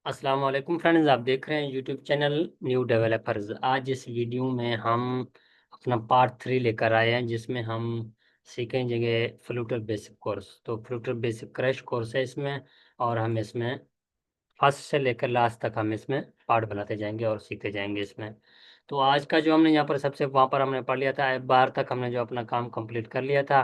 अस्सलाम वालेकुम फ्रेंड्स, आप देख रहे हैं यूट्यूब चैनल न्यू डेवलपर्स। आज इस वीडियो में हम अपना पार्ट 3 लेकर आए हैं, जिसमें हम सीखेंगे फ्लूटर बेसिक कोर्स। तो फ्लूटर बेसिक क्रैश कोर्स है इसमें, और हम इसमें फर्स्ट से लेकर लास्ट तक हम इसमें पार्ट बनाते जाएंगे और सीखते जाएंगे इसमें। तो आज का जो हमने यहाँ पर सबसे वहाँ पर हमने पढ़ लिया था, एक बार तक हमने जो अपना काम कंप्लीट कर लिया था।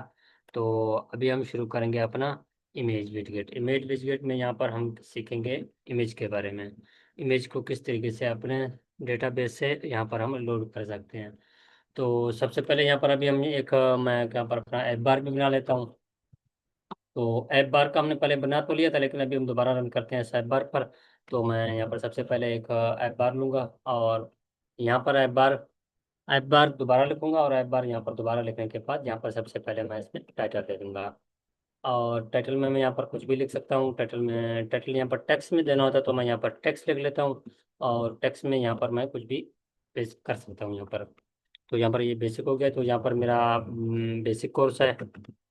तो अभी हम शुरू करेंगे अपना इमेज विडजेट। इमेज विडजेट में यहाँ पर हम सीखेंगे इमेज के बारे में। इमेज को किस तरीके से अपने डेटाबेस से यहाँ पर हम लोड कर सकते हैं। तो सबसे पहले यहाँ पर अभी हम मैं यहाँ पर अपना ऐप बार भी बना लेता हूँ। तो ऐप बार का हमने पहले बना तो लिया था, लेकिन अभी हम दोबारा रन करते हैं इस ऐप बार पर। तो मैं यहाँ पर सबसे पहले एक ऐप बार लूँगा, और यहाँ पर ऐप बार दोबारा लिखूंगा, और ऐप बार यहाँ पर दोबारा लिखने के बाद यहाँ पर सबसे पहले मैं इसमें टाइटल दे दूंगा। और टाइटल में मैं यहाँ पर कुछ भी लिख सकता हूँ। टाइटल यहाँ पर टेक्स्ट में देना होता है, तो मैं यहाँ पर टेक्स्ट लिख लेता हूँ। और टेक्स्ट में यहाँ पर मैं कुछ भी पेश कर सकता हूँ यहाँ पर। तो यहाँ पर ये बेसिक हो गया, तो यहाँ पर मेरा बेसिक कोर्स है।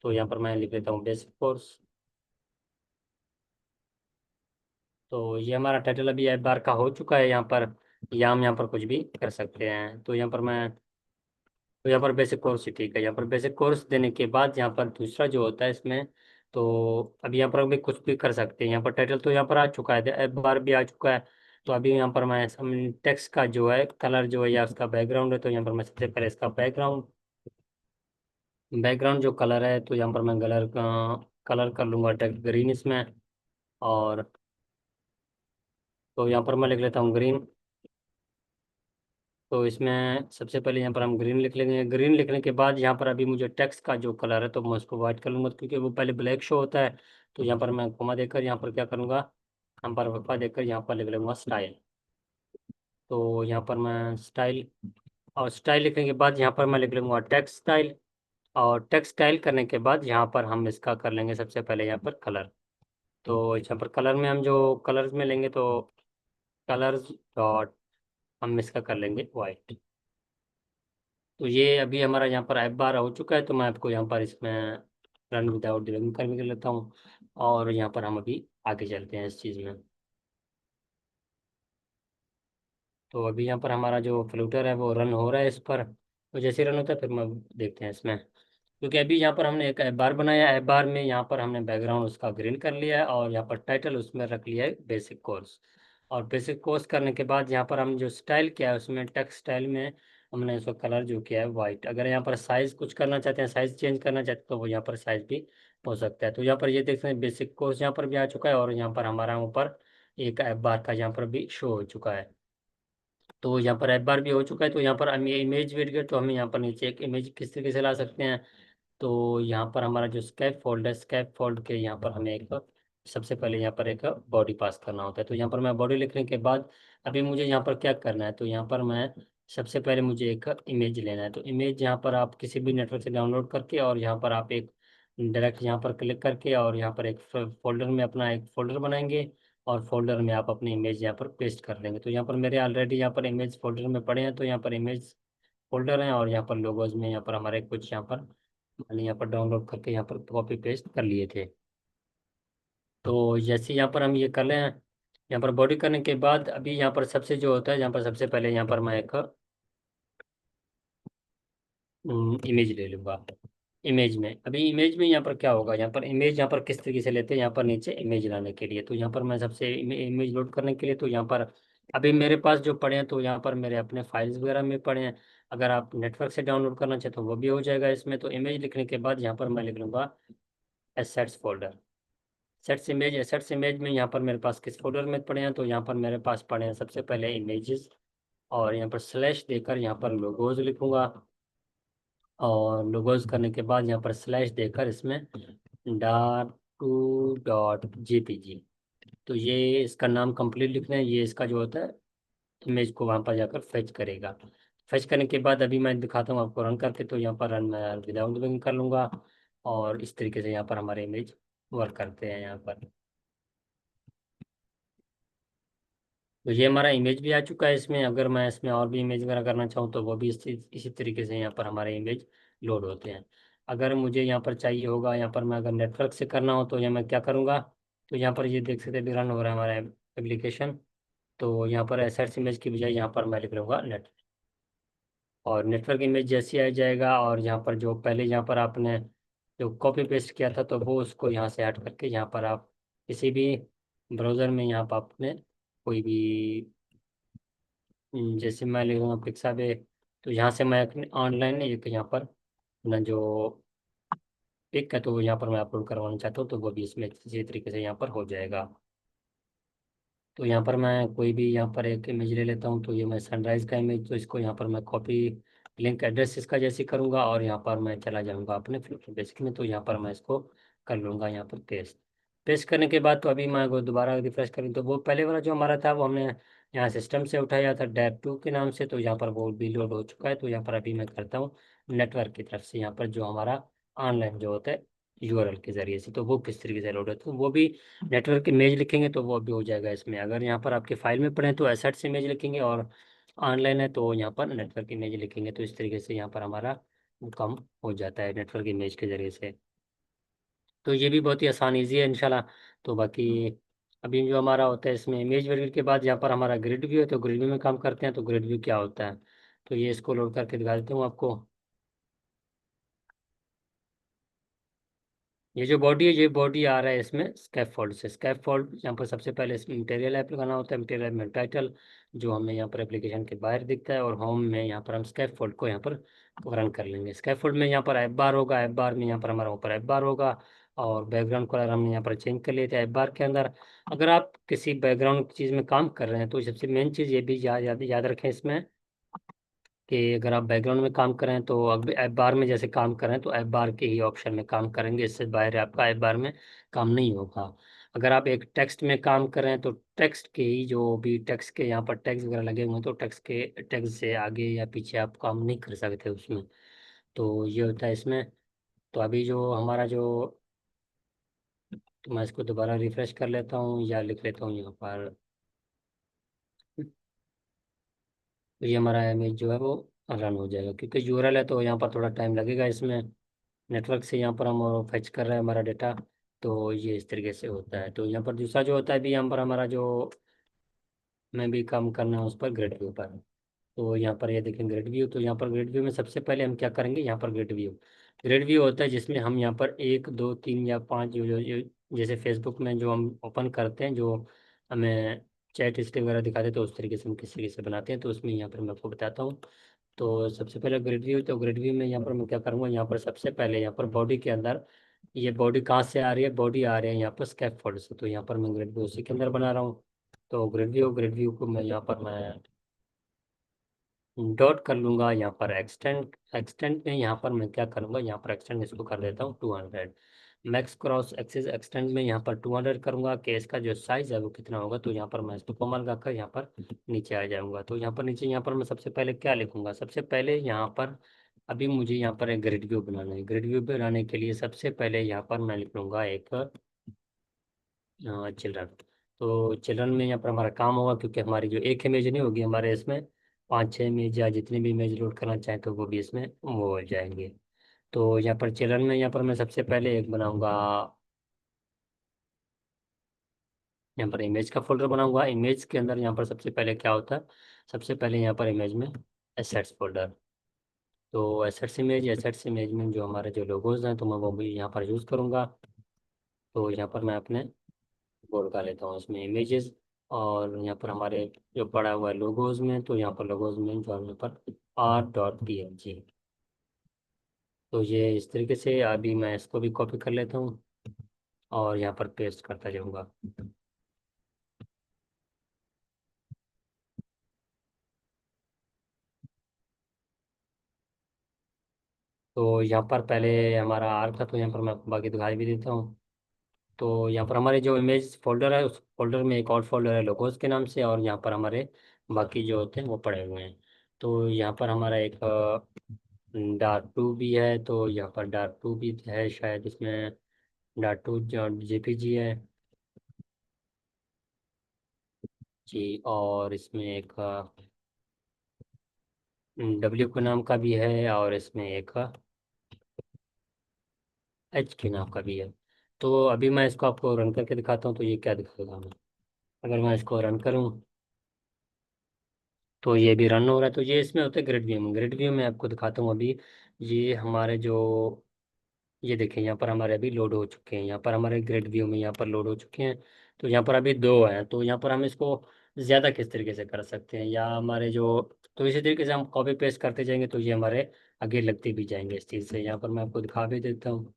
तो यहाँ पर मैं लिख लेता हूँ बेसिक कोर्स। तो ये हमारा टाइटल अभी ऐप बार का हो चुका है यहाँ पर। या हम यहाँ पर कुछ भी कर सकते हैं। तो यहाँ पर बेसिक कोर्स ही ठीक है। यहाँ पर बेसिक कोर्स देने के बाद यहाँ पर दूसरा जो होता है इसमें, तो अभी यहाँ पर भी कुछ भी कर सकते हैं। यहाँ पर टाइटल तो यहाँ पर आ चुका है, ऐप बार भी आ चुका है। तो अभी यहाँ पर मैं टेक्स्ट का जो है कलर जो है या उसका बैकग्राउंड है, तो यहाँ पर मैं सबसे पहले इसका बैकग्राउंड जो कलर है, तो यहाँ पर मैं कलर कर लूँगा टेक्स्ट ग्रीन इसमें। और तो यहाँ पर मैं लिख लेता हूँ ग्रीन। तो इसमें सबसे पहले यहाँ पर हम ग्रीन लिख लेंगे। ग्रीन लिखने के बाद यहाँ पर अभी मुझे टेक्स्ट का जो कलर है, तो मैं उसको व्हाइट कर लूँगा, क्योंकि वो पहले ब्लैक शो होता है। तो यहाँ पर मैं कोमा देकर यहाँ पर क्या करूँगा, यहाँ पर वक्फा देकर यहाँ पर लिख लूँगा स्टाइल। तो यहाँ पर मैं स्टाइल, और स्टाइल लिखने के बाद यहाँ पर मैं लिख लूँगा टेक्स्ट स्टाइल। और टेक्स्ट स्टाइल करने के बाद यहाँ पर हम इसका कर लेंगे सबसे पहले यहाँ पर कलर। तो यहाँ पर कलर में हम जो कलर्स में लेंगे, तो कलर्स डॉट हम इसका कर लेंगे वाइट। तो ये अभी हमारा यहाँ पर ऐप बार हो चुका है। तो मैं आपको यहाँ पर इसमें रन विदाउट डिबगिंग कर भी लेता हूँ, और यहाँ पर हम अभी आगे चलते हैं इस चीज़ में। तो अभी यहाँ पर हमारा जो फ्लूटर है वो रन हो रहा है इस पर। तो जैसे रन होता है फिर मैं देखते हैं इसमें। क्योंकि अभी यहाँ पर हमने एक ऐप बार बनाया, ऐप बार में यहाँ पर हमने बैकग्राउंड उसका ग्रीन कर लिया है, और यहाँ पर टाइटल उसमें रख लिया है बेसिक कोर्स। और बेसिक कोर्स करने के बाद यहाँ पर हम जो स्टाइल किया है उसमें टेक्स्ट स्टाइल में हमने इसका कलर जो किया है वाइट। अगर यहाँ पर साइज कुछ करना चाहते हैं, साइज चेंज करना चाहते हैं, तो वो यहाँ पर साइज भी हो सकता है। तो यहाँ पर ये देख सकते हैं बेसिक कोर्स यहाँ पर भी आ चुका है, और यहाँ पर हमारा ऊपर एक ऐप बार का यहाँ पर भी शो हो चुका है। तो यहाँ पर ऐप बार भी हो चुका है। तो यहाँ पर हम ये इमेज वेट गए, तो हम यहाँ पर नीचे एक इमेज किस तरीके से ला सकते हैं। तो यहाँ पर हमारा जो स्केप फोल्ड है, स्केप फोल्ड के यहाँ पर हमें एक सबसे पहले यहाँ पर एक बॉडी पास करना होता है। तो यहाँ पर मैं बॉडी लिखने के बाद अभी मुझे यहाँ पर क्या करना है, तो यहाँ पर मैं सबसे पहले मुझे एक इमेज लेना है। तो इमेज यहाँ पर आप किसी भी नेटवर्क से डाउनलोड करके, और यहाँ पर आप एक डायरेक्ट यहाँ पर क्लिक करके, और यहाँ पर एक फोल्डर में अपना एक फोल्डर बनाएंगे, और फोल्डर में आप अपनी इमेज यहाँ पर पेस्ट कर देंगे। तो यहाँ पर मेरे ऑलरेडी यहाँ पर इमेज फोल्डर में पड़े हैं, तो यहाँ पर इमेज फोल्डर हैं, और यहाँ पर लोगोज में यहाँ पर हमारे कुछ यहाँ पर मैंने यहाँ पर डाउनलोड करके यहाँ पर कॉपी पेस्ट कर लिए थे। तो जैसे यहाँ पर हम ये कर लें, यहाँ पर बॉडी करने के बाद अभी यहाँ पर सबसे जो होता है, यहाँ पर सबसे पहले यहाँ पर मैं एक इमेज ले लूँगा। इमेज में यहाँ पर क्या होगा, यहाँ पर इमेज यहाँ पर किस तरीके से लेते हैं, यहाँ पर नीचे इमेज लाने के लिए। तो यहाँ पर मैं सबसे इमेज लोड करने के लिए, तो यहाँ पर अभी मेरे पास जो पड़े हैं, तो यहाँ पर मेरे अपने फाइल्स वगैरह में पड़े हैं। अगर आप नेटवर्क से डाउनलोड करना चाहें तो वो भी हो जाएगा इसमें। तो इमेज लिखने के बाद यहाँ पर मैं लिख लूँगा एसेट्स फोल्डर। एसेट्स इमेज में यहाँ पर मेरे पास किस फोल्डर में पड़े हैं, तो यहाँ पर मेरे पास पड़े हैं सबसे पहले इमेजेस। और यहाँ पर स्लैश देकर यहाँ पर लोगोज लिखूंगा, और लोगोज करने के बाद यहाँ पर स्लैश देकर इसमें .to.jpg। तो ये इसका नाम कंप्लीट लिखना है। ये इसका जो होता है इमेज को वहाँ पर जाकर फेच करेगा। फेच करने के बाद अभी मैं दिखाता हूँ आपको रन करके। तो यहाँ पर रन मैं विदाउट डबिंग कर लूँगा, और इस तरीके से यहाँ पर हमारे इमेज वर्क करते हैं यहाँ पर। तो ये हमारा इमेज भी आ चुका है इसमें। अगर मैं इसमें और भी इमेज वगैरह करना चाहूँ, तो वो भी इसी तरीके से यहाँ पर हमारे इमेज लोड होते हैं। अगर मुझे यहाँ पर चाहिए होगा, यहाँ पर मैं अगर नेटवर्क से करना हो, तो यहाँ मैं क्या करूँगा, तो यहाँ पर ये देख सकते हैं रन हो रहा है हमारा एप्लीकेशन। तो यहाँ पर एसेट्स इमेज की बजाय यहाँ पर मैं लिख लूँगा नेट, और नेटवर्क इमेज जैसे आ जाएगा, और यहाँ पर जो पहले यहाँ पर आपने जो कॉपी पेस्ट किया था तो वो उसको यहाँ से हट करके यहाँ पर आप किसी भी ब्राउज़र में यहाँ पर आपने कोई भी जैसे मैं लिख लूँगा पिक्साबे, तो यहाँ से मैं ऑनलाइन एक यहाँ पर अपना जो पिक है तो यहाँ पर मैं अपलोड करवाना चाहता हूँ, तो वो भी इसमें इसी तरीके से यहाँ पर हो जाएगा। तो यहाँ पर मैं कोई भी यहाँ पर एक इमेज ले लेता हूँ, तो ये मैं सनराइज का इमेज, तो इसको यहाँ पर मैं कॉपी लिंक एड्रेस इसका जैसे करूँगा, और यहाँ पर मैं चला जाऊँगा अपने फ्लिपकार्ट बेसिक में, तो यहाँ पर मैं इसको कर लूँगा यहाँ पर पेस्ट। पेस्ट करने के बाद तो अभी मैं अगर दोबारा रिफ्रेश करूँ तो वो पहले वाला जो हमारा था वो हमने यहाँ सिस्टम से उठाया था डैप टू के नाम से, तो यहाँ पर वो भी लोड हो चुका है। तो यहाँ पर अभी मैं करता हूँ नेटवर्क की तरफ से यहाँ पर जो हमारा ऑनलाइन जो होता है यूआरएल के जरिए से, तो वो किस तरीके से लोड होता है, तो वो भी नेटवर्क इमेज लिखेंगे तो वो भी हो जाएगा इसमें। अगर यहाँ पर आपके फाइल में पढ़ें तो एसेट्स इमेज लिखेंगे, और ऑनलाइन है तो यहाँ पर नेटवर्क इमेज लिखेंगे, तो इस तरीके से यहाँ पर हमारा वो काम हो जाता है नेटवर्क इमेज के जरिए से। तो ये भी बहुत ही आसान ईजी है इंशाल्लाह। तो बाकी अभी जो हमारा होता है इसमें इमेज वगैरह के बाद यहाँ पर हमारा ग्रिड व्यू है, तो ग्रिड व्यू में काम करते हैं। तो ग्रिड व्यू क्या होता है, तो ये इसको लोड करके दिखा देता हूँ आपको। ये जो बॉडी है, ये बॉडी आ रहा है इसमें स्कैप फोल्ड से। स्कैप फोल्ड यहाँ पर सबसे पहले इसमें मटेरियल ऐप लगाना होता है। मटेरियल में टाइटल जो हमें यहाँ पर एप्लीकेशन के बाहर दिखता है, और होम में यहाँ पर हम स्कैप फोल्ड को यहाँ पर रन कर लेंगे। स्कैप फोल्ड में यहाँ पर ऐप बार होगा, ऐप बार में यहाँ पर हमारा ऊपर ऐप बार होगा, और बैकग्राउंड कलर हमने यहाँ पर चेंज कर लिए थे ऐप बार के अंदर। अगर आप किसी बैकग्राउंड चीज़ में काम कर रहे हैं तो सबसे मेन चीज़ ये भी याद याद याद रखें इसमें कि अगर आप बैकग्राउंड में काम करें तो अब ऐप बार में जैसे काम करें तो ऐप बार के ही ऑप्शन में काम करेंगे, इससे बाहर आपका ऐप बार में काम नहीं होगा। अगर आप एक टेक्स्ट में काम करें तो टेक्स्ट के ही जो भी टेक्स्ट के यहाँ पर टैग्स वगैरह लगे हुए हैं तो टेक्स्ट के टैग्स से आगे या पीछे आप काम नहीं कर सकते उसमें। तो ये होता है इसमें। तो अभी जो हमारा जो, तो मैं इसको दोबारा रिफ्रेश कर लेता हूँ या लिख लेता हूँ यहाँ पर। तो ये हमारा इमेज जो है वो रन हो जाएगा, क्योंकि यूआरएल है तो यहाँ पर थोड़ा टाइम लगेगा इसमें। नेटवर्क से यहाँ पर हम फेच कर रहे हैं हमारा डेटा, तो ये इस तरीके से होता है। तो यहाँ पर दूसरा जो होता है भी यहाँ पर हमारा जो मैं भी काम करना है उस पर ग्रिड व्यू पर। तो यहाँ पर ये देखें ग्रिड व्यू, तो यहाँ पर ग्रिड व्यू में सबसे पहले हम क्या करेंगे, यहाँ पर ग्रिड व्यू होता है जिसमें हम यहाँ पर एक दो तीन या पाँच जैसे फेसबुक में जो हम ओपन करते हैं, जो हमें चैट हिस्ट्री वगैरह दिखाते हैं, तो उस तरीके से हम किस तरीके से बनाते हैं, तो उसमें यहाँ पर मैं आपको बताता हूँ। तो सबसे पहले ग्रिड व्यू, तो ग्रिड व्यू में यहाँ पर मैं क्या करूँगा, यहाँ पर सबसे पहले यहाँ पर बॉडी के अंदर, ये बॉडी कहाँ से आ रही है, बॉडी आ रही है यहाँ पर स्कैप फोल्ड से, तो यहाँ पर मैं ग्रिड व्यू उसी के अंदर बना रहा हूँ। तो ग्रिड व्यू को मैं यहाँ पर मैं डॉट कर लूंगा यहाँ पर एक्सटेंड। एक्सटेंड में यहाँ पर मैं क्या करूँगा, यहाँ पर एक्सटेंड इसको कर देता हूँ 200। मैक्स क्रॉस एक्सिस एक्सटेंड में यहाँ पर 200 करूँगा कि इसका जो साइज है वो कितना होगा, तो यहाँ पर मैं इसको कॉमा लगाकर यहाँ पर नीचे आ जाऊँगा। तो यहाँ पर नीचे यहाँ पर मैं सबसे पहले क्या लिखूंगा, सबसे पहले यहाँ पर अभी मुझे यहाँ पर एक ग्रिड व्यू बनाना है। ग्रिड व्यू बनाने के लिए सबसे पहले यहाँ पर मैं लिख लूँगा एक चिल्ड्रन। तो चिल्ड्रन में यहाँ पर हमारा काम होगा, क्योंकि हमारी जो एक इमेज नहीं होगी, हमारे इसमें पाँच छः इमेज या जितनी भी इमेज लोड करना चाहें तो वो भी इसमें वो हो जाएंगे। तो यहाँ पर चिल्ड्रन में यहाँ पर मैं सबसे पहले एक बनाऊंगा, यहाँ पर इमेज का फोल्डर बनाऊंगा। इमेज के अंदर यहाँ पर सबसे पहले क्या होता है, सबसे पहले यहाँ पर इमेज में एसेट्स फोल्डर। तो एसेट्स इमेज में जो हमारे जो लोगोज हैं तो मैं वो भी यहाँ पर यूज़ करूँगा। तो यहाँ पर मैं अपने वो लगा लेता हूँ इसमें इमेजेस, और यहाँ पर हमारे जो पड़ा हुआ है लोगोज में, तो यहाँ पर लोगोज में जो है यहाँ पर R.png। तो ये इस तरीके से अभी मैं इसको भी कॉपी कर लेता हूँ और यहाँ पर पेस्ट करता जाऊँगा। तो यहाँ पर पहले हमारा R था, तो यहाँ पर मैं आपको बाकी दिखाई भी देता हूँ। तो यहाँ पर हमारे जो इमेज फोल्डर है उस फोल्डर में एक और फोल्डर है लोगोस के नाम से, और यहाँ पर हमारे बाकी जो होते हैं वो पड़े हुए हैं। तो यहाँ पर हमारा एक डार्क टू भी है, तो यहाँ पर डार्क टू भी है शायद इसमें, डार्क टू जेपीजी है जी। और इसमें एक डब्ल्यू के नाम का भी है, और इसमें एक एच के नाम का भी है। तो अभी मैं इसको आपको रन करके दिखाता हूँ तो ये क्या दिखाएगा हमें। अगर मैं इसको रन करूँ तो ये भी रन हो रहा है। तो ये इसमें होता है ग्रिड व्यू में। ग्रिड व्यू में आपको दिखाता हूँ अभी। ये हमारे जो, ये देखें यहाँ पर हमारे अभी लोड हो चुके हैं, यहाँ पर हमारे ग्रिड व्यू में यहाँ पर लोड हो चुके हैं। तो यहाँ पर अभी दो हैं, तो यहाँ पर हम इसको ज़्यादा किस तरीके से कर सकते हैं, या हमारे जो, तो इसी तरीके से हम कॉपी पेस्ट करते जाएंगे तो ये हमारे आगे लगते भी जाएंगे इस चीज़ से। यहाँ पर मैं आपको दिखा भी देता हूँ।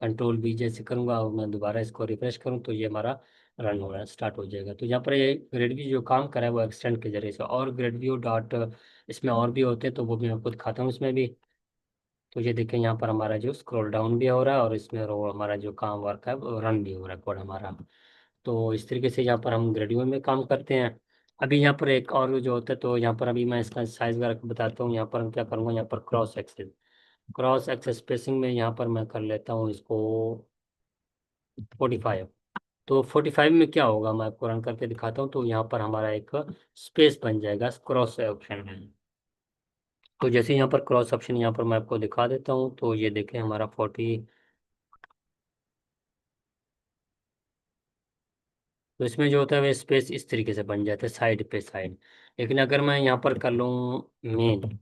कंट्रोल बी जैसे करूँगा और मैं दोबारा इसको रिफ्रेश करूँ तो ये हमारा रन होना स्टार्ट हो जाएगा। तो यहाँ पर ये ग्रेड व्यू जो काम करा है वो एक्सटेंड के जरिए से, और ग्रेड व्यू डॉट, इसमें और भी होते हैं तो वो भी मैं आपको दिखाता हूँ इसमें भी। तो ये देखें यहाँ पर हमारा जो स्क्रॉल डाउन भी हो रहा है और इसमें रो हमारा जो काम वर्क है वो रन भी हो रहा है कोड हमारा। तो इस तरीके से यहाँ पर हम ग्रेड व्यू में काम करते हैं। अभी यहाँ पर एक और जो होता है, तो यहाँ पर अभी मैं इसका साइज वगैरह बताता हूँ। यहाँ पर हम क्या करूँगा, यहाँ पर क्रॉस एक्सेस स्पेसिंग में यहाँ पर मैं कर लेता हूँ इसको 45। तो 45 में क्या होगा, मैं आपको रन करके दिखाता हूँ। तो यहाँ पर हमारा एक स्पेस बन जाएगा क्रॉस ऑप्शन में। तो जैसे यहाँ पर क्रॉस ऑप्शन यहाँ पर मैं आपको दिखा देता हूँ, तो ये देखें हमारा 40। तो इसमें जो होता है वह स्पेस इस तरीके से बन जाता है साइड पे साइड। लेकिन अगर मैं यहाँ पर कर लूँ मेन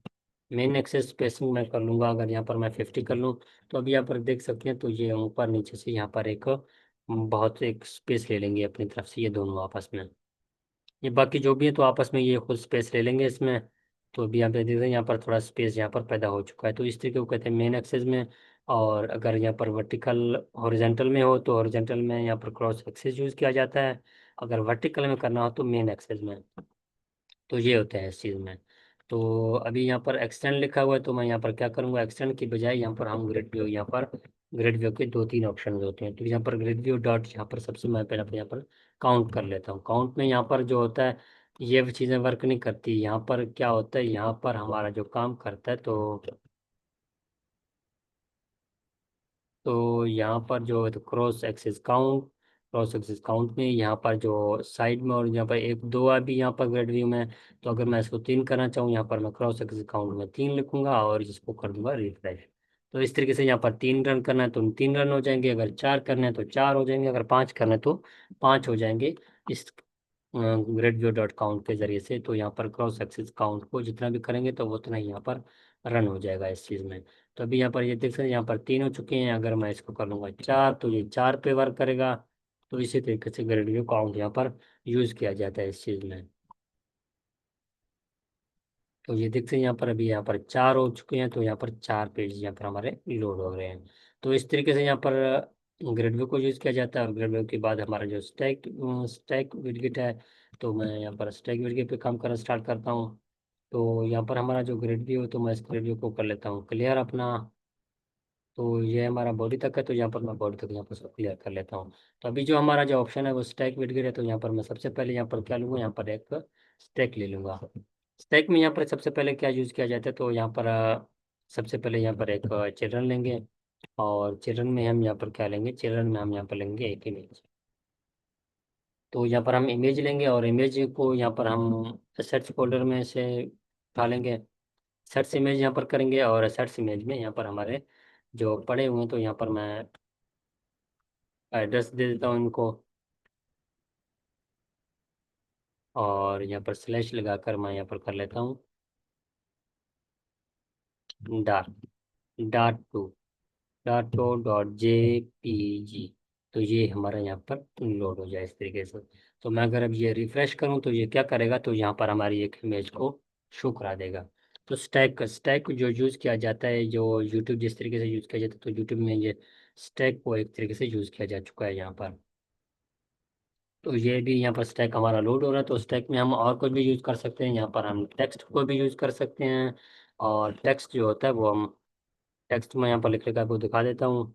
मेन एक्सेस स्पेसिंग में कर लूँगा, अगर यहाँ पर मैं 50 कर लूँ, तो अभी यहाँ पर देख सकते हैं तो ये ऊपर नीचे से यहाँ पर एक बहुत एक स्पेस ले लेंगे अपनी तरफ से ये दोनों आपस में। ये बाकी जो भी है तो आपस में ये खुद स्पेस ले लेंगे इसमें। तो अभी यहाँ पे देख रहे हैं यहाँ पर थोड़ा स्पेस यहाँ पर पैदा हो चुका है, तो इस तरीके को कहते हैं मेन एक्सेस में। और अगर यहाँ पर वर्टिकल हॉरिजेंटल में हो तो हॉरिजेंटल में यहाँ पर क्रॉस एक्सेस यूज़ किया जाता है। अगर वर्टिकल में करना हो तो मेन एक्सेस में। तो ये होता है इस चीज़ में। तो अभी यहाँ पर एक्सटेंड लिखा हुआ है, तो मैं यहाँ पर क्या करूँगा, एक्सटेंड की बजाय यहाँ पर हम ग्रिड व्यू, यहाँ पर ग्रिड व्यू के दो तीन ऑप्शन होते हैं। तो यहाँ पर ग्रिड व्यू डॉट, यहाँ पर सबसे मैं पहले यहाँ पर काउंट कर लेता हूँ। काउंट में यहाँ पर जो होता है ये चीज़ें वर्क नहीं करती। यहाँ पर क्या होता है, यहाँ पर हमारा जो काम करता है, तो यहाँ पर जो है तो क्रॉस एक्सिस काउंट में यहाँ पर जो साइड में, और यहाँ पर एक दो अभी यहाँ पर ग्रेड व्यू में। तो अगर मैं इसको 3 करना चाहूँ, यहाँ पर मैं क्रॉस एक्सिस काउंट में 3 लिखूंगा और इसको कर दूंगा रिफ्रेश। तो इस तरीके से यहाँ पर 3 रन करना है तो 3 रन हो जाएंगे, अगर 4 करना है तो 4 हो जाएंगे, अगर 5 करना है तो 5 हो जाएंगे इस ग्रेड व्यू डॉट काउंट के जरिए से। तो यहाँ पर क्रॉस एक्सिस काउंट को जितना भी करेंगे तो उतना ही यहाँ पर रन हो जाएगा इस चीज़ में। तो अभी यहाँ पर ये देख सकते हैं यहाँ पर 3 हो चुके हैं, अगर मैं इसको कर लूँगा 4 तो ये 4 पे वर्क करेगा। तो इसी तरीके से ग्रेड व्यू काउंट यहाँ पर यूज़ किया जाता है इस चीज़ में। तो ये देखते हैं यहाँ पर अभी यहाँ पर 4 हो चुके हैं, तो यहाँ पर 4 पेज यहाँ पर हमारे लोड हो रहे हैं। तो इस तरीके से यहाँ पर ग्रेड व्यू को यूज़ किया जाता है। और ग्रेड व्यू के बाद हमारा जो स्टैक विडगिट है, तो मैं यहाँ पर स्टैक विडगिट पे काम करना स्टार्ट करता हूँ। तो यहाँ पर हमारा जो ग्रेड व्यू है, तो मैं इस ग्रेड व्यू को कर लेता हूँ क्लियर अपना। तो ये हमारा बॉडी तक है, तो यहाँ पर मैं बॉडी तक यहाँ पर सब क्लियर कर लेता हूँ। तो अभी जो हमारा जो ऑप्शन है वो स्टैक विडगिट है, तो यहाँ पर मैं सबसे पहले यहाँ पर क्या लूँगा, यहाँ पर एक स्टैक ले लूँगा। स्टैक में यहाँ पर सबसे पहले क्या यूज़ किया जाता है, तो यहाँ पर सबसे पहले यहाँ पर एक चिल्ड्रन लेंगे। और चिल्ड्रन में हम यहाँ पर क्या लेंगे, चिल्ड्रन में हम यहाँ पर लेंगे एक इमेज। तो यहाँ पर हम इमेज लेंगे और इमेज को यहाँ पर हम सर्च फोल्डर में से उठा लेंगे। सर्च इमेज यहाँ पर करेंगे और सर्च इमेज में यहाँ पर हमारे जो पड़े हुए हैं, तो यहाँ पर मैं एड्रेस दे देता हूँ इनको। और यहाँ पर स्लैश लगाकर मैं यहाँ पर कर लेता हूँ डार्क डार्क टू .jpg। तो ये हमारा यहाँ पर लोड हो जाए इस तरीके से। तो मैं अगर अब ये रिफ्रेश करूँ तो ये क्या करेगा, तो यहाँ पर हमारी एक इमेज को शो करा देगा। तो स्टैक जो यूज़ किया जाता है, जो यूट्यूब जिस तरीके से यूज़ किया जाता है, तो यूट्यूब में ये स्टैक को एक तरीके से यूज़ किया जा चुका है यहाँ पर। तो ये भी यहाँ पर स्टैक हमारा लोड हो रहा है। तो स्टैक में हम और कुछ भी यूज़ कर सकते हैं, यहाँ पर हम टेक्स्ट को भी यूज़ कर सकते हैं। और टेक्स्ट जो होता है वो हम, टेक्स्ट में यहाँ पर लिख लेकर आपको दिखा देता हूँ।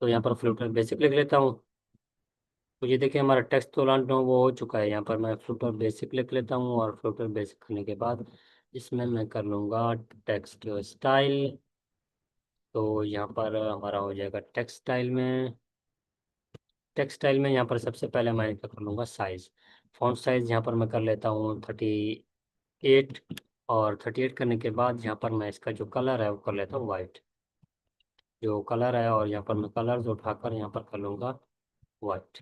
तो यहाँ पर फ्लूटर बेसिक लिख लेता हूँ। तो ये देखिए हमारा टेक्स्ट तो लॉन्च वो हो चुका है। यहाँ पर मैं फ्लूटर बेसिक लिख लेता हूँ और फ्लूटर बेसिक करने के बाद इसमें मैं कर लूँगा टेक्स्ट स्टाइल। तो यहाँ पर हमारा हो जाएगा टेक्स्ट स्टाइल में यहाँ पर सबसे पहले मैं क्या कर लूँगा, साइज़, फॉन्ट साइज़ यहाँ पर मैं कर लेता हूँ 38। और 38 करने के बाद यहाँ पर मैं इसका जो कलर है वो कर लेता हूँ वाइट, जो कलर है। और यहाँ पर मैं कलर्स उठाकर यहाँ पर कर लूँगा वाइट।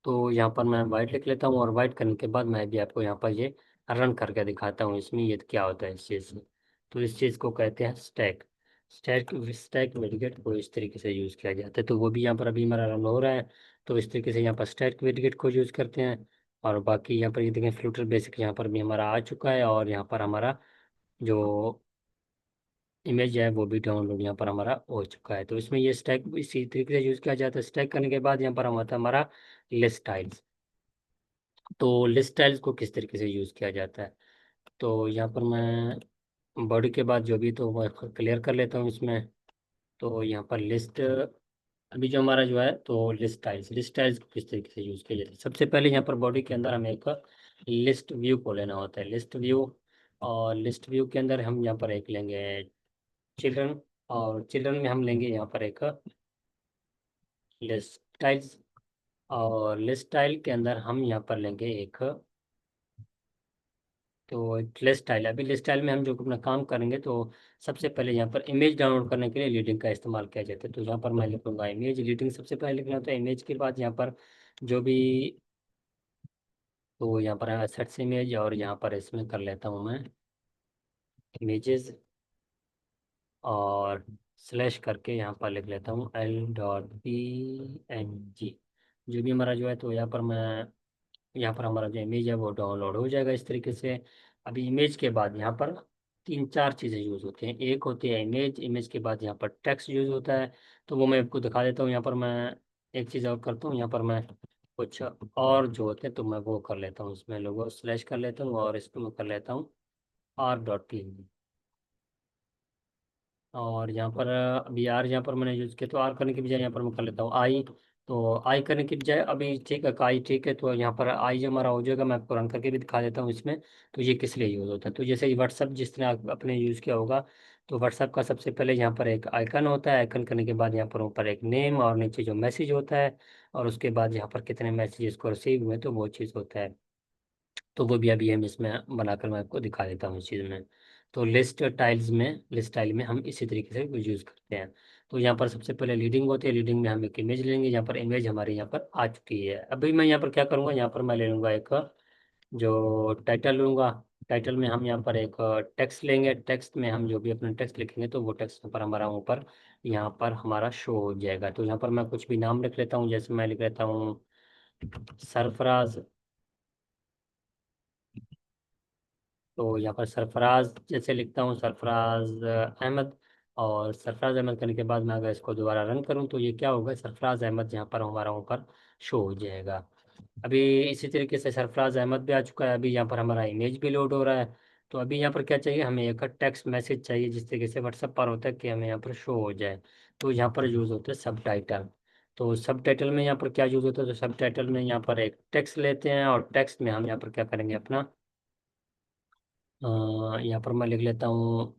तो यहाँ पर मैं वाइट लिख लेता हूँ, और वाइट करने के बाद मैं भी आपको यहाँ पर ये रन करके दिखाता हूँ इसमें ये क्या होता है इस चीज़ से। तो इस चीज़ को कहते हैं स्टैक। स्टैक स्टैक वेरिएट को इस तरीके से यूज़ किया जाता है। तो वो भी यहाँ पर अभी हमारा रन हो रहा है। तो इस तरीके से यहाँ पर स्टैक वेरिएट को यूज़ करते हैं। और बाकी यहाँ पर ये देखें फ्लूटर बेसिक यहाँ पर भी हमारा आ चुका है, और यहाँ पर हमारा जो इमेज है वो भी डाउनलोड यहाँ पर हमारा हो चुका है। तो इसमें ये स्टैक इसी तरीके से यूज़ किया जाता है। स्टैक करने के बाद यहाँ पर हम आता है हमारा लिस्ट टाइल्स। तो लिस्ट टाइल्स को किस तरीके से यूज़ किया जाता है, तो यहाँ पर मैं बॉडी के बाद जो भी तो मैं क्लियर कर लेता हूँ इसमें। तो यहाँ पर लिस्ट अभी जो हमारा जो है तो लिस्ट टाइल्स को किस तरीके से यूज़ किया जाता है। सबसे पहले यहाँ पर बॉडी के अंदर हमें एक लिस्ट व्यू को लेना होता है, लिस्ट व्यू। और लिस्ट व्यू के अंदर हम यहाँ पर एक लेंगे चिल्ड्रन, और चिल्ड्रन में हम लेंगे यहाँ पर एक लिस्ट टाइल्स। और लिस्ट टाइल के अंदर हम यहाँ पर लेंगे एक, तो एक लिस्ट टाइल। अभी लिस्ट टाइल में हम जो अपना काम करेंगे, तो सबसे पहले यहाँ पर इमेज डाउनलोड करने के लिए लीडिंग का इस्तेमाल किया जाता है। तो यहाँ पर मैं लिखूंगा इमेज लीडिंग, सबसे पहले लिखना होता है। इमेज के बाद यहाँ पर जो भी, तो यहाँ पर सेट्स इमेज, और यहाँ पर इसमें कर लेता हूँ मैं इमेजेस, और स्लैश करके यहाँ पर लिख लेता हूँ L.png। जो भी हमारा जो है, तो यहाँ पर मैं, यहाँ पर हमारा जो इमेज है वो डाउनलोड हो जाएगा इस तरीके से। अभी इमेज के बाद यहाँ पर तीन चार चीज़ें यूज़ होती हैं। एक होती है इमेज, इमेज के बाद यहाँ पर टेक्स्ट यूज़ होता है। तो वो मैं आपको दिखा देता हूँ। यहाँ पर मैं एक चीज़ और करता हूँ, यहाँ पर मैं कुछ और जो होते हैं तो मैं वो कर लेता हूँ। इसमें लोगो स्लैश कर लेता हूँ, और इसको मैं कर लेता हूँ R.png। और यहाँ पर अभी आर यहाँ पर मैंने यूज़ किया, तो आर करने की बजाय यहाँ पर मैं कर लेता हूँ आई। तो आई करने की बजाय अभी ठीक है आई ठीक है, तो यहाँ पर आई जो हमारा हो जाएगा। मैं आपको रन करके भी दिखा देता हूँ इसमें। तो ये किस लिए यूज़ होता है, तो जैसे व्हाट्सअप जिस तरह आपने यूज़ किया होगा, तो व्हाट्सअप का सबसे पहले यहाँ पर एक आइकन होता है। आइकन करने के बाद यहाँ पर ऊपर एक नेम, और नीचे जो मैसेज होता है, और उसके बाद यहाँ पर कितने मैसेजेस को रिसीव हुए, तो वो चीज़ होता है। तो वो भी अभी हम इसमें बनाकर मैं आपको दिखा देता हूँ इस चीज़ में। तो लिस्ट टाइल में हम इसी तरीके से यूज़ करते हैं। तो यहाँ पर सबसे पहले लीडिंग होती है। लीडिंग में हम एक इमेज लेंगे। यहाँ पर इमेज हमारी यहाँ पर आ चुकी है। अभी मैं यहाँ पर क्या करूँगा, यहाँ पर मैं ले लूँगा एक जो टाइटल लूँगा। टाइटल में हम यहाँ पर एक टेक्स्ट लेंगे। टेक्स्ट में हम जो भी अपना टेक्स्ट लिखेंगे, तो वो टेक्स्ट पर हमारा ऊपर यहाँ पर हमारा शो हो जाएगा। तो यहाँ पर मैं कुछ भी नाम लिख लेता हूँ, जैसे मैं लिख लेता हूँ सरफराज। तो यहाँ पर सरफराज जैसे लिखता हूँ, सरफराज अहमद। और सरफराज अहमद करने के बाद मैं अगर इसको दोबारा रन करूँ, तो ये क्या होगा, सरफराज अहमद यहाँ पर हमारा ऊपर शो हो जाएगा। अभी इसी तरीके से सरफराज अहमद भी आ चुका है। अभी यहाँ पर हमारा इमेज भी लोड हो रहा है। तो अभी यहाँ पर क्या चाहिए, हमें एक टेक्स्ट मैसेज चाहिए, जिस तरीके से व्हाट्सएप पर होता है कि हमें यहाँ पर शो हो जाए। तो यहाँ पर यूज़ होता है सब टाइटल। तो सब टाइटल में यहाँ पर क्या यूज़ होता है, तो सब टाइटल में यहाँ पर एक टेक्स्ट लेते हैं, और टेक्स्ट में हम यहाँ पर क्या करेंगे अपना, यहाँ पर मैं लिख लेता हूँ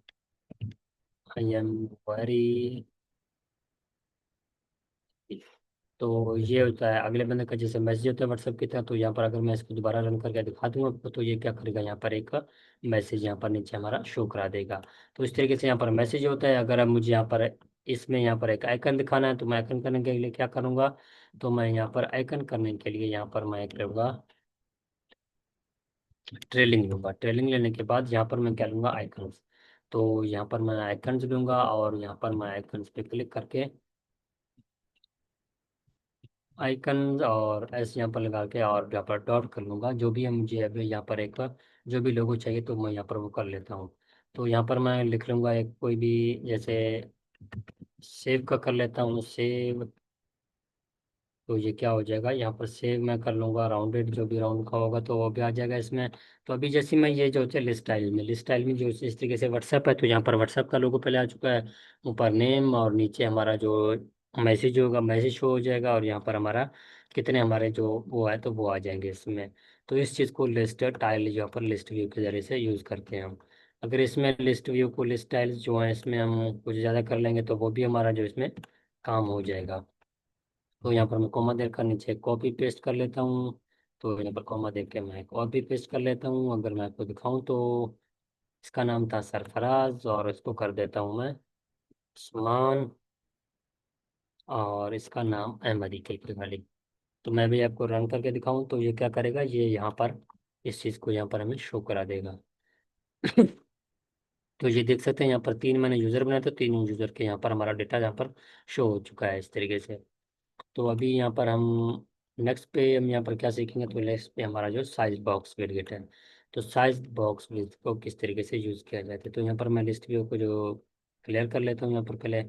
आई एम वेरी। तो ये होता है अगले बंदे का जैसे मैसेज होता है व्हाट्सएप की तरह। तो यहाँ पर अगर मैं इसको दोबारा रन करके दिखा दूंगा आपको, तो ये क्या करेगा, यहाँ पर एक मैसेज यहाँ पर नीचे हमारा शो करा देगा। तो इस तरीके से यहाँ पर मैसेज होता है। अगर अब मुझे यहाँ पर इसमें यहाँ पर एक आइकन दिखाना है, तो मैं आइकन करने के लिए क्या करूँगा, तो मैं यहाँ पर आइकन करने के लिए यहाँ पर मैं एक लूँगा ट्रेलिंग लूँगा। ट्रेलिंग लेने के बाद यहाँ पर मैं क्या लूँगा, आइकन्स। तो यहाँ पर मैं आइकन्स लूँगा, और यहाँ पर मैं आइकन्स पे क्लिक करके आइकन और एस यहाँ पर लगा के, और यहाँ पर डॉट कर लूँगा। जो भी है मुझे अभी यहाँ पर एक जो भी लोगो चाहिए, तो मैं यहाँ पर वो कर लेता हूँ। तो यहाँ पर मैं लिख लूँगा एक कोई भी, जैसे सेव का कर लेता हूँ, सेव। तो ये क्या हो जाएगा, यहाँ पर सेव मैं कर लूँगा राउंडेड, जो भी राउंड का होगा तो वो भी आ जाएगा इसमें। तो अभी जैसे मैं ये जो होता है लिस्ट स्टाइल में जो इस तरीके से व्हाट्सएप है, तो यहाँ पर व्हाट्सएप का लोगो पहले आ चुका है। ऊपर नेम, और नीचे हमारा जो मैसेज होगा मैसेज शो हो जाएगा, और यहाँ पर हमारा कितने हमारे जो वो है, तो वो आ जाएंगे इसमें। तो इस चीज़ को लिस्ट टाइल यहाँ पर लिस्ट व्यू के जरिए से यूज़ करते हैं हम। अगर इसमें लिस्ट व्यू को लिस्ट टाइल्स जो है इसमें हम कुछ ज़्यादा कर लेंगे, तो वो भी हमारा जो इसमें काम हो जाएगा। तो यहाँ पर मैं कॉमा देकर नीचे कॉपी पेस्ट कर लेता हूँ। तो यहाँ पर कॉमा दे के मैं कॉपी पेस्ट कर लेता हूँ। अगर मैं आपको दिखाऊँ, तो इसका नाम था सरफराज, और इसको कर देता हूँ मैं उस्मान। और इसका नाम अहमदी केक वाली। तो मैं भी आपको रन करके दिखाऊं तो ये क्या करेगा, ये यहाँ पर इस चीज़ को यहाँ पर हमें शो करा देगा। तो ये देख सकते हैं यहाँ पर तीन मैंने यूज़र बनाए, तो तीन यूज़र के यहाँ पर हमारा डेटा यहाँ पर शो हो चुका है इस तरीके से। तो अभी यहाँ पर हम नेक्स्ट पे हम यहाँ पर क्या सीखेंगे, तो नेक्स्ट पे हमारा जो साइज बॉक्स विडजेट है, तो साइज बॉक्स विडजेट को किस तरीके से यूज़ किया जाता है। तो यहाँ पर मैं लिस्ट व्यू को जो क्लियर कर लेता हूँ यहाँ पर पहले।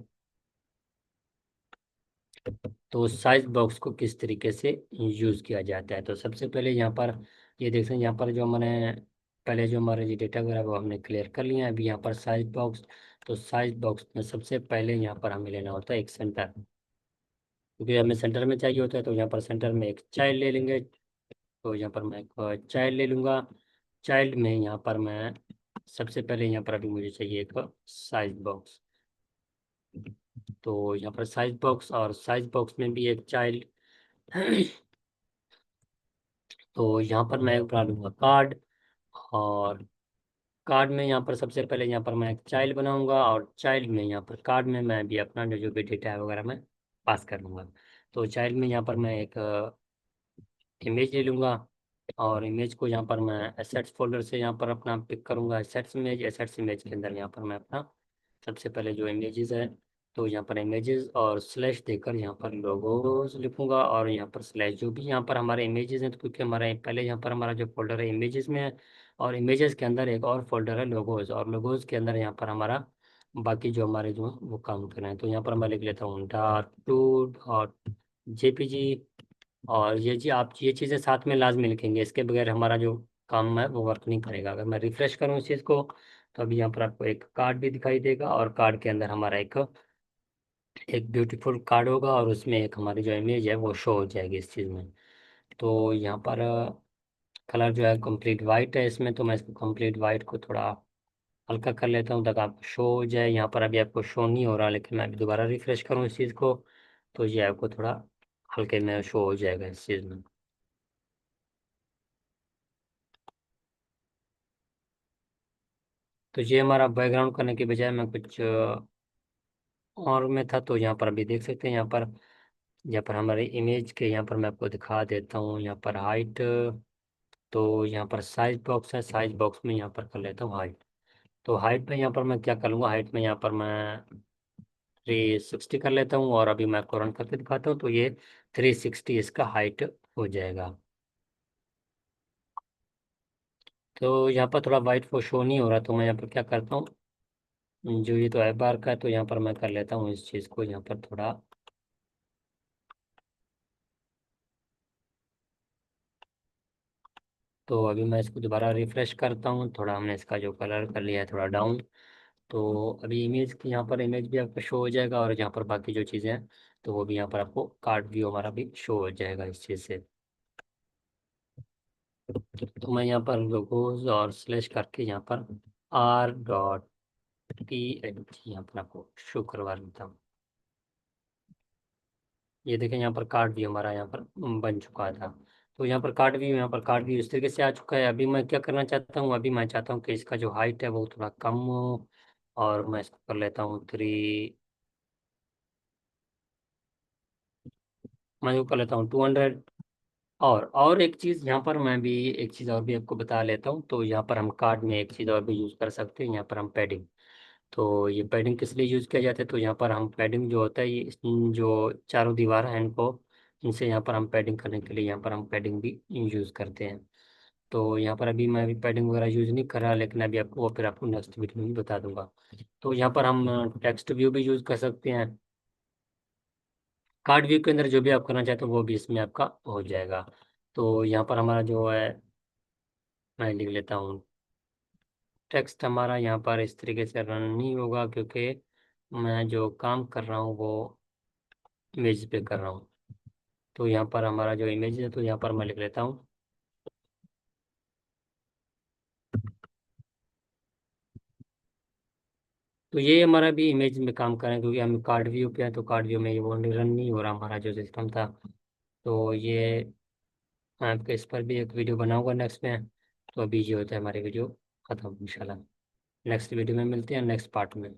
तो साइज बॉक्स को किस तरीके से यूज़ किया जाता है, तो सबसे पहले यहाँ पर ये देख सकते हैं यहाँ पर जो मैंने पहले जो हमारे जो डेटा वगैरह वो हमने क्लियर कर लिया है। अभी यहाँ पर साइज बॉक्स, तो साइज बॉक्स में सबसे पहले यहाँ पर हमें लेना होता है एक सेंटर, क्योंकि हमें सेंटर में चाहिए होता है। तो यहाँ पर सेंटर में एक चाइल्ड ले लेंगे। तो यहाँ पर मैं एक चाइल्ड ले लूँगा। चाइल्ड में यहाँ पर मैं सबसे पहले यहाँ पर अभी मुझे चाहिए एक साइज बॉक्स। तो यहाँ पर साइज बॉक्स और साइज बॉक्स में भी एक चाइल्ड। तो यहाँ पर मैं बना लूँगा कार्ड। और कार्ड में यहाँ पर सबसे पहले यहाँ पर मैं एक चाइल्ड बनाऊँगा, और चाइल्ड में यहाँ पर कार्ड में मैं भी अपना जो जो भी डेटा है वगैरह मैं पास कर लूँगा। तो चाइल्ड में यहाँ पर मैं एक इमेज ले लूँगा, और इमेज को यहाँ पर मैं एसेट्स फोल्डर से यहाँ पर अपना पिक करूँगा एसेट्स इमेज। एसेट्स इमेज के अंदर यहाँ पर मैं अपना सबसे पहले जो इमेजेस है, तो यहाँ पर इमेजेस और स्लैश देकर यहाँ पर लोगोज लिखूंगा, और यहाँ पर स्लैश जो भी यहाँ पर हमारे इमेजेस हैं, तो क्योंकि हमारा पहले यहाँ पर हमारा जो फोल्डर है इमेजेस में है, और इमेजेस के अंदर एक और फोल्डर है लोगोज, और लोगोज के अंदर यहाँ पर हमारा बाकी जो हमारे जो वो काम कर रहे हैं। तो यहाँ पर मैं लिख लेता हूँ डॉट टू डॉट जेपीजी। और ये जी आप ये चीज़ें साथ में लाजमी लिखेंगे, इसके बगैर हमारा जो काम है वो वर्क नहीं करेगा। अगर मैं रिफ्रेश करूँ इस चीज़ को, तो अभी यहाँ पर आपको एक कार्ड भी दिखाई देगा, और कार्ड के अंदर हमारा एक एक ब्यूटीफुल कार्ड होगा, और उसमें एक हमारी जो इमेज है वो शो हो जाएगी इस चीज़ में। तो यहाँ पर कलर जो है कंप्लीट वाइट है इसमें, तो मैं इसको कंप्लीट वाइट को थोड़ा हल्का कर लेता हूँ ताकि आपको शो हो जाए। यहाँ पर अभी आपको शो नहीं हो रहा, लेकिन मैं अभी दोबारा रिफ्रेश करूँ इस चीज़ को, तो ये आपको थोड़ा हल्के में शो हो जाएगा इस चीज़ में। तो ये हमारा बैकग्राउंड करने के बजाय मैं कुछ और में था। तो यहाँ पर अभी देख सकते हैं यहाँ पर हमारे इमेज के यहाँ पर मैं आपको दिखा देता हूँ यहाँ पर हाइट। तो यहाँ पर साइज बॉक्स है, साइज बॉक्स में यहाँ पर कर लेता हूँ हाइट। तो हाइट में यहाँ पर मैं क्या कर लूँगा, हाइट में यहाँ पर मैं 360 कर लेता हूँ, और अभी मैं आपको रन करके दिखाता हूँ। तो ये 360 इसका हाइट हो जाएगा। तो यहाँ पर थोड़ा वाइट वो शो नहीं हो रहा, तो मैं यहाँ पर क्या करता हूँ, जो ये तो है बार का है, तो यहाँ पर मैं कर लेता हूँ इस चीज़ को यहाँ पर थोड़ा। तो अभी मैं इसको दोबारा रिफ्रेश करता हूँ, थोड़ा हमने इसका जो कलर कर लिया है थोड़ा डाउन। तो अभी इमेज की यहाँ पर इमेज भी आपका शो हो जाएगा, और यहाँ पर बाकी जो चीज़ें हैं तो वो भी यहाँ पर आपको कार्ड व्यू हमारा भी शो हो जाएगा इस चीज़ से। तो मैं यहाँ पर लोगोज और स्लैश करके यहाँ पर R.png यहाँ पर आपको शो करवा लेता हूँ। ये देखें यहाँ पर कार्ड भी हमारा यहाँ पर बन चुका था। तो यहाँ पर कार्ड भी इस तरीके से आ चुका है। अभी मैं क्या करना चाहता हूँ, अभी मैं चाहता हूँ कि इसका जो हाइट है वो थोड़ा कम हो, और मैं इसको कर लेता हूँ मैं इसको कर लेता हूँ 200। और एक चीज़ यहाँ पर मैं भी एक चीज़ और भी आपको बता लेता हूँ। तो यहाँ पर हम कार्ड में एक चीज़ और भी यूज़ कर सकते हैं, यहाँ पर हम पैडिंग। तो ये पैडिंग किस लिए यूज़ किया जाता है, तो यहाँ पर हम पैडिंग जो होता है ये जो चारों दीवार हैं इनको, इनसे यहाँ पर हम पैडिंग करने के लिए यहाँ पर हम पैडिंग भी यूज़ करते हैं। तो यहाँ पर अभी मैं अभी पैडिंग वगैरह यूज़ नहीं कर रहा, लेकिन अभी आपको वो फिर आपको नेक्स्ट वीडियो में बता दूंगा। तो यहाँ पर हम टेक्स्ट व्यू भी यूज़ कर सकते हैं। कार्ड व्यू के अंदर जो भी आप करना चाहते हो वो भी इसमें आपका हो जाएगा। तो यहाँ पर हमारा जो है मैं लिख लेता हूँ, टेक्स्ट हमारा यहाँ पर इस तरीके से रन नहीं होगा, क्योंकि मैं जो काम कर रहा हूँ वो इमेज पे कर रहा हूँ। तो यहाँ पर हमारा जो इमेज है, तो यहाँ पर मैं लिख लेता हूँ। तो ये हमारा भी इमेज में काम कर रहे हैं, क्योंकि हम कार्ड व्यू पे हैं, तो कार्ड व्यू में ये वो रन नहीं हो रहा हमारा जो सिस्टम था। तो ये मैं आपके इस पर भी एक वीडियो बनाऊंगा नेक्स्ट में। तो अभी ये होता है हमारी वीडियो ख़त्म इंशाल्लाह। नेक्स्ट वीडियो में मिलते हैं नेक्स्ट पार्ट में।